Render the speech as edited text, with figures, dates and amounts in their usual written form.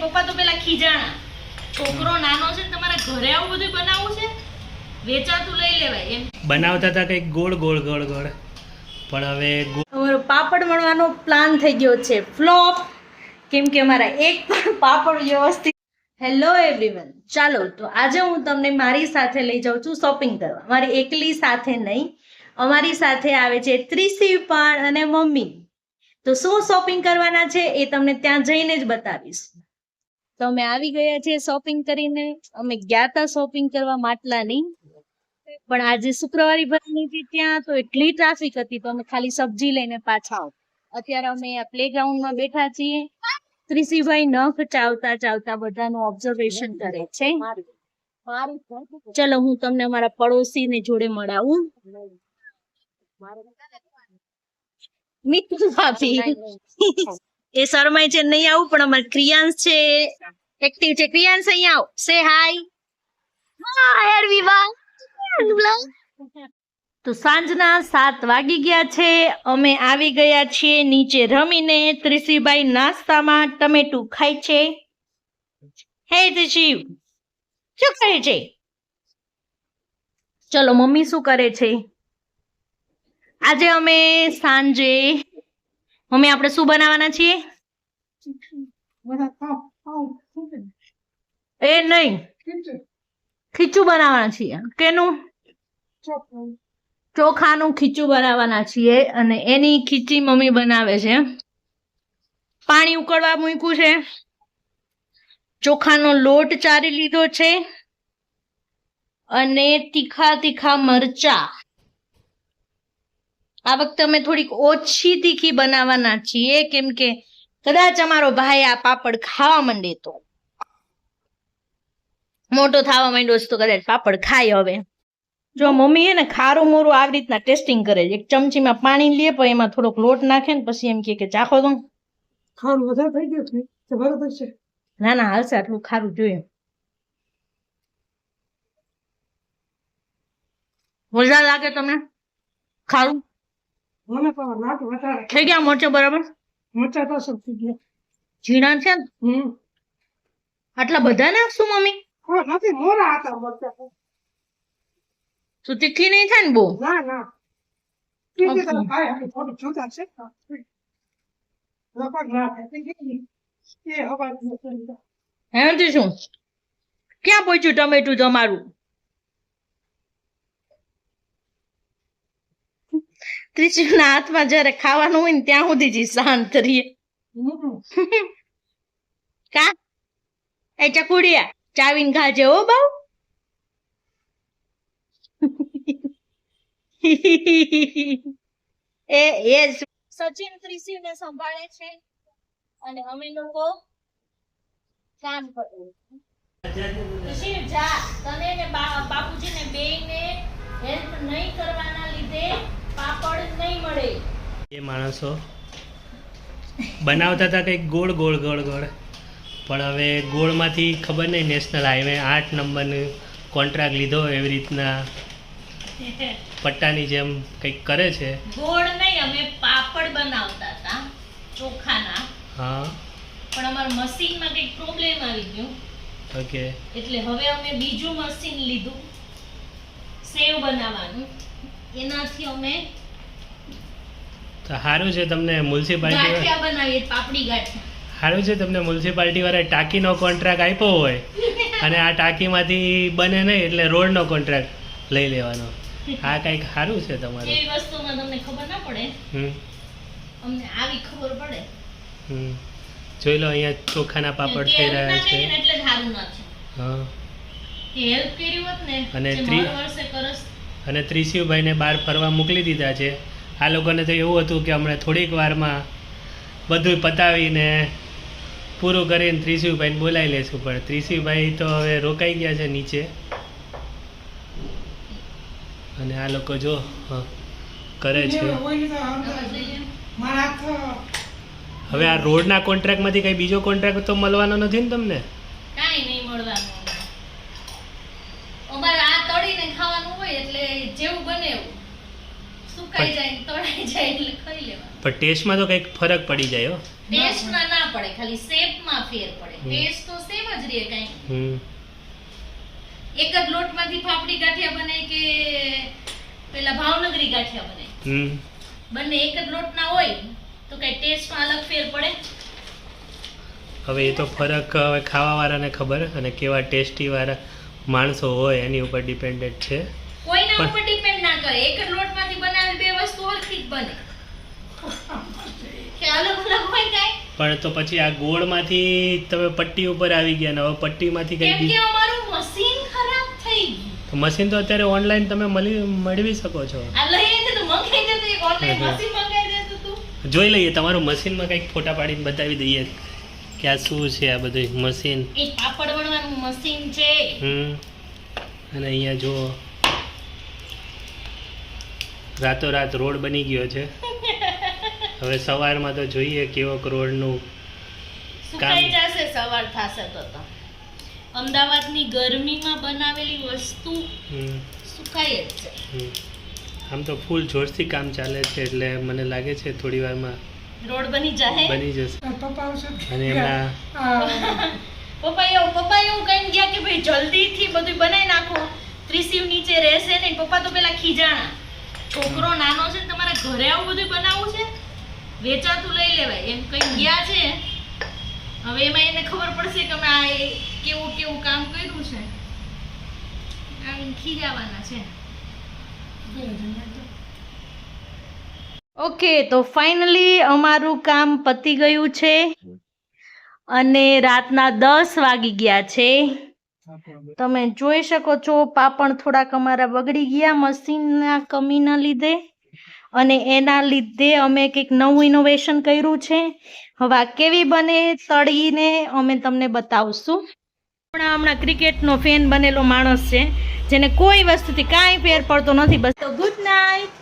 પપ્પા તો પેલા ખીજાણા, છોકરો નાનો છે તમારે ઘરે આવું બધું બનાવવું છે, વેચાતું લઈ લેવાય એમ બનાવતા હતા કંઈક ગોળ ગોળ ગોળ ગોળ, પણ હવે અમારો પાપડ વણવાનો પ્લાન થઈ ગયો છે ફ્લોપ, કેમ કે અમારા એક પણ પાપડ વ્યવસ્થિત. હેલો એવરીવન, ચાલો તો આજે હું તમને મારી સાથે લઈ જાઉં છું શોપિંગ કરવા. મારી એકલી સાથે નહીં, અમારી સાથે આવે છે ત્રિશી પણ અને મમ્મી. તો શું શોપિંગ કરવાના છે એ તમને ત્યાં જઈને જ બતાવીશ. તો અમે આવી ગયા છીએ શોપિંગ કરીને. અમે ગયા હતા શોપિંગ કરવા માટલાની, પણ આજે શુક્રવારી ભરવાની હતી ત્યાં તો એટલી ટ્રાફિક હતી તો અમે ખાલી સબ્જી લઈને પાછા આવ. અત્યારે અમે આ પ્લેગ્રાઉન્ડમાં બેઠા છીએ. ત્રિશીભાઈ નખ ચાવતા ચાવતા બધાનું ઓબ્ઝર્વેશન કરે છે. ચલો હું તમને અમારા પડોશીને જોડે મળાવું. મિતુ ભાભી એ શરમાય છે નહીં આવું, પણ અમારે ક્રિયાંશ છે એક્ટિવ છે. ક્રિયાંશ અહીંયા આવ, સે હાય. Hi everyone. તો સાંજના 7 વાગી ગયા છે. અમે આવી ગયા છીએ નીચે રમીને. ત્રિશીભાઈ નાસ્તામાં ટમેટું ખાય છે. હે ત્રિશી, શું કરે છે? ચલો મમ્મી શું કરે છે? આજે અમે સાંજે મમ્મી આપણે શું બનાવવાના છીએ? એ નહીં, ખીચું બનાવવાના છીએ. કેનું? ચોખાનું ખીચું બનાવવાના છીએ. અને એની ખીચી મમ્મી બનાવે છે. પાણી ઉકળવા મૂક્યું છે, ચોખાનો લોટ ચારી લીધો છે, અને તીખા તીખા મરચા. આ વખતે અમે થોડીક ઓછી તીખી બનાવવાના છીએ, કેમ કે કદાચ અમારો ભાઈ આ પાપડ ખાવા માંડે તો, મોટો થવા માંડ્યો છે તો કદાચ પાપડ ખાય. હવે જો મમ્મી હે ને ખારું મોરું આવી રીતના ટેસ્ટિંગ કરે છે. એક ચમચીમાં પાણી લે, પણ એમાં થોડોક લોટ નાખે ને પછી એમ કે ચાખો તો. ખારું વધારે થઈ ગયું છે બરાબર છે. ના ના હાલશે, આટલું ખારું જોઈએ. મજા લાગે તમને ખારું? મને તો નાટ વધારે થઈ ગયા મરચા બરાબર? મરચા તો સબ થઈ ગયા. ઝીણા છે ને? આટલા બધા નાખશું મમ્મી? નથી, મોરા હતા મરચા તો. તો તીખી નહીં થાય ને બહુ? ના ના, તીખી તો ખાય, આપણે થોડું જુદા છે લગભગ ના થાય તીખી. એ હવા એનાથી શું? ક્યાં પહોંચ્યું ટમેટું તમારું? ત્રિશુના હાથમાં જયારે ખાવાનું હોય ને ત્યાં સુધી જ શાંત રહીએ. કા એ ચકુડિયા ચાવીને ખાજે હો બાઉ. એ સચિન ત્રિશુને સંભાળે છે અને અમે લોકો કામ કરીએ. ત્રિશુ જા, તને ને બાપુજીને બેયને હેલ્પ નહીં કરવાના લીધે પાપડ નહીં મળે. એ માણસો બનાવતા હતા કંઈક ગોળ ગોળ ગોળ ગોળ, પણ હવે ગોળમાંથી ખબર નહીં નેશનલ હાઈવે 8 નંબરનો કોન્ટ્રાક્ટ લીધો એવી રીતના પટ્ટાની જેમ કંઈક કરે છે. ગોળ નહીં, અમે પાપડ બનાવતા હતા ચોખાના. હા, પણ અમારા મશીનમાં કંઈક પ્રોબ્લેમ આવી ગયો, ઓકે. એટલે હવે અમે બીજું મશીન લીધું સેવ બનાવવાનું. એનાથી અમે તો સારું છે તમને મ્યુનિસિપાલિટી ગાંઠિયા બનાવીએ, પાપડી ગાંઠિયા. સારું છે તમને મ્યુનિસિપાલિટી વાળાએ ટાંકીનો કોન્ટ્રાક્ટ આપ્યો હોય અને આ ટાંકીમાંથી બને નહીં એટલે રોડનો કોન્ટ્રાક્ટ લઈ લેવાનો. આ કંઈક સારું છે તમારું. એવી વસ્તુમાં તમને ખબર ના પડે, અમને આવી ખબર પડે. જોઈ લો અહીંયા ચોખાના પાપડ થઈ રહ્યા છે. એટલે સારું ના છે. હા, હેલ્પ કરી હોત ને અને જે દર વર્ષે કરસ. અને ત્રિશુભાઈને બહાર ફરવા મોકલી દીધા છે. આ લોકોને તો એવું હતું કે હમણાં થોડીક વારમાં બધું પતાવીને પૂરું કરીને ત્રિશુભાઈને બોલાવી લેશું, પણ ત્રિશુભાઈ તો હવે રોકાઈ ગયા છે નીચે. અને આ લોકો જો કરે છે. હવે આ રોડના કોન્ટ્રાક્ટમાંથી કઈ બીજો કોન્ટ્રાક્ટ તો મળવાનો નથી ને તમને? કાઈ નહીં મળવાનું. અમારે આ તળીને ખાવાનું હોય એટલે જેવું બને એવું. શું સુકાઈ જાય તળાઈ જાય એટલે ખાઈ લેવાનું. પણ ટેસ્ટમાં તો કંઈક ફરક પડી જાય હો. ટેસ્ટમાં ના પડે, ખાલી શેપમાં ફેર પડે. ટેસ્ટ તો સેમ જ રહે કાંઈ. હમ એક જ લોટમાંથી ફાફડી ગાંઠિયા બને કે પેલા ભાવનગરી ગાંઠિયા બને, હમ બંને એક જ લોટના હોય તો કઈ ટેસ્ટમાં અલગ ફેર પડે? હવે એ તો ફરક હવે ખાવાવાળાને ખબર, અને કેવા ટેસ્ટીવાળા માણસો હોય એની ઉપર ડિપેન્ડેડ છે. કોઈના પણ- ઉપર ડિપેન્ડ ના કરે. એક જ લોટમાંથી બનાવેલી બે વસ્તુ હરખી જ બને કે અલગ અલગ હોય કાંઈ? પણ તો પછી આ ગોળમાંથી તમે પટ્ટી ઉપર આવી ગયા ને હવે પટ્ટીમાંથી કેમ કંઈક કે અમારું મશીન ખરાબ થઈ ગયું. મશીન તો અત્યારે ઓનલાઈન તમે મેળવી શકો છો. આ લઈ દે તો મંગાઈ દે તો એક ઓનલાઈન મશીન મંગાઈ દે તો તું. જોઈ લઈએ તમારું મશીનમાં કંઈક ફોટા પાડીને બતાવી દઈએ કે આ શું છે આ બધું મશીન. એક પાપડ વણવાનું મશીન છે. અને અહીંયા જો રાતોરાત રોડ બની ગયો છે. હવે સવારમાં તો જોઈએ કેવો રોડનું સુકાઈ જશે સવાર થશે તો. અમદાવાદની ગરમીમાં બનાવેલી વસ્તુ હમ, સુકાઈ જ છે. હમ. આમ તો ફૂલ જોરથી કામ ચાલે છે એટલે મને લાગે છે થોડી વારમાં રોડ બની જાય. બની જશે. પપ્પા આવશે અને એમના પપ્પા એવું કઈ ગયા કે ભાઈ જલ્દીથી બધું બનાવી નાખો, ત્રિસીવ નીચે રહેશે નહીં. પપ્પા તો પેલા ખીજાણા, છોકરો નાનો છે ને તમારા ઘરે આવું બધું બનાવવું છે, વેચાતું લઈ લેવાય એમ કઈ ગયા છે. હવે એમાં એને ખબર પડશે કે અમે આ કેવું કેવું કામ કર્યું છે, આવીને ખીજાવાના છે. ઓકે, તો ફાઇનલી અમારું કામ પતી ગયું છે અને રાતના 10 વાગી ગયા છે. તમે જોઈ શકો છો પાપડ થોડાક અમારા બગડી ગયા મશીનના કમીના લીધે, અને એના લીધે અમે કંઈક નવું ઇનોવેશન કર્યું છે. હવે આ કેવી બને તળીને અમે તમને બતાવશું. હમણાં ક્રિકેટનો ફેન બનેલો માણસ છે જેને કોઈ વસ્તુથી કાંઈ ફેર પડતો નથી. બસ તો ગુડ નાઇટ.